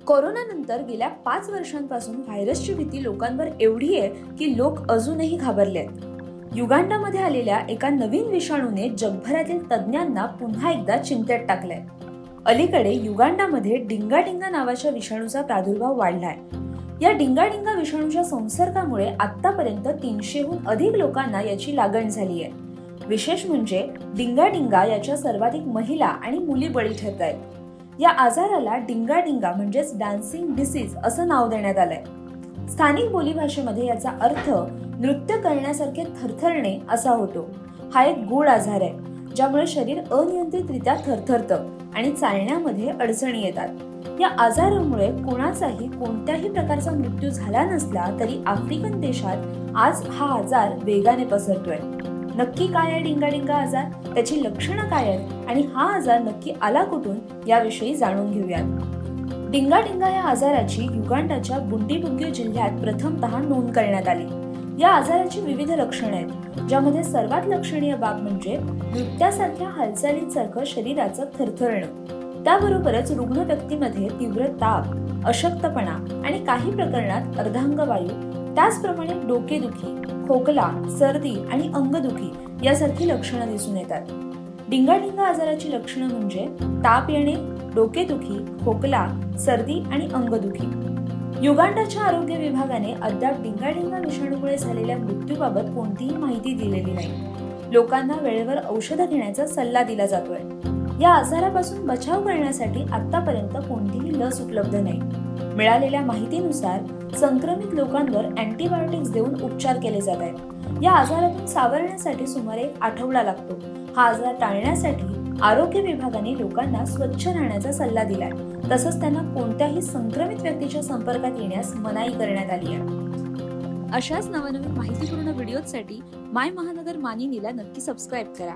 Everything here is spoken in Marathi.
कोरोनानंतर गेल्या 5 वर्षांपासून व्हायरसची भीती लोकांवर एवढी आहे की लोक अजूनही घाबरले आहेत। युगांडामध्ये आलेल्या एका नवीन विषाणूने जगभरातील तज्ज्ञांना पुन्हा एकदा चिंतेत टाकलंय। अलीकडे युगांडामध्ये डिंगाडिंगा नावाच्या विषाणूचा प्रादुर्भाव वाढलाय। या डिंगाडिंगा विषाणूच्या संसर्गामुळे आतापर्यंत 300हून अधिक लोकांना याची लागण झाली आहे। विशेष म्हणजे डिंगाडिंगा याच्या सर्वाधिक महिला आणि मुली बळी ठरत आहेत। या आजाराला डिंगाडिंगा म्हणजेच डान्सिंग डिसीज असं नाव देण्यात आलंय। स्थानिक बोलीभाषेमध्ये याचा अर्थ नृत्य करण्यासारखे थरथरणे असा होतो। हा एक गूढ आजार आहे ज्यामुळे शरीर अनियंत्रितरित्या थरथरतं आणि चालण्यामध्ये अडचणी येतात। या आजारामुळे कोणाचाही कोणत्याही प्रकारचा मृत्यू झाला नसला तरी आफ्रिकन देशात आज हा आजार वेगाने पसरतोय। नक्की काय आहे डिंगाडिंगा आजार, त्याची लक्षणं काय आहेत आणि हा आजार नक्की आला कुठून याविषयी जाणून घेऊयात। डिंगाडिंगा या आजाराची युगांडाच्या बुंडीबुग्यो जिल्ह्यात प्रथमतः नोंद करण्यात आली। या आजाराची विविध लक्षणे आहेत ज्यामध्ये सर्वात लक्षणीय बाब म्हणजे नृत्यासारख्या हालचालींसारखं शरीराचं थरथरणं। त्याबरोबरच रुग्ण व्यक्तीमध्ये तीव्र ताप, अशक्तपणा आणि काही प्रकरणात अर्धांगवायू, त्याचप्रमाणे डोकेदुखी, खोकला, सर्दी आणि अंगदुखी यासारखी लक्षणं दिसून येतात। डिंगाडिंगा आजाराची लक्षणं म्हणजे ताप येणे, डोकेदुखी, खोकला, सर्दी आणि अंगदुखी। युगांडाच्या आरोग्य विभागाने अद्याप डिंगाडिंगा विषाणूमुळे झालेल्या मृत्यूबाबत कोणतीही माहिती दिलेली नाही। लोकांना वेळेवर औषधं घेण्याचा सल्ला दिला जातोय। या आजारापासून बचाव करण्यासाठी आतापर्यंत कोणतीही लस उपलब्ध नाही। मिळालेल्या माहितीनुसार संक्रमित लोकांवर अँटीबायोटिक्स देऊन उपचार केले जात आहेत। या आजारातून सावरण्यासाठी सुमारे 1 आठवडा लागतो। हा आजार टाळण्यासाठी आरोग्य विभागाने लोकांना स्वच्छ राहण्याचा सल्ला दिलाय। तसंच त्यांना कोणत्याही संक्रमित व्यक्तीच्या संपर्कात येण्यास मनाई करण्यात आली आहे। अशाच नवनवीन माहितीपूर्ण व्हिडिओसाठी माय महानगर मानिनीला नक्की सबस्क्राईब करा।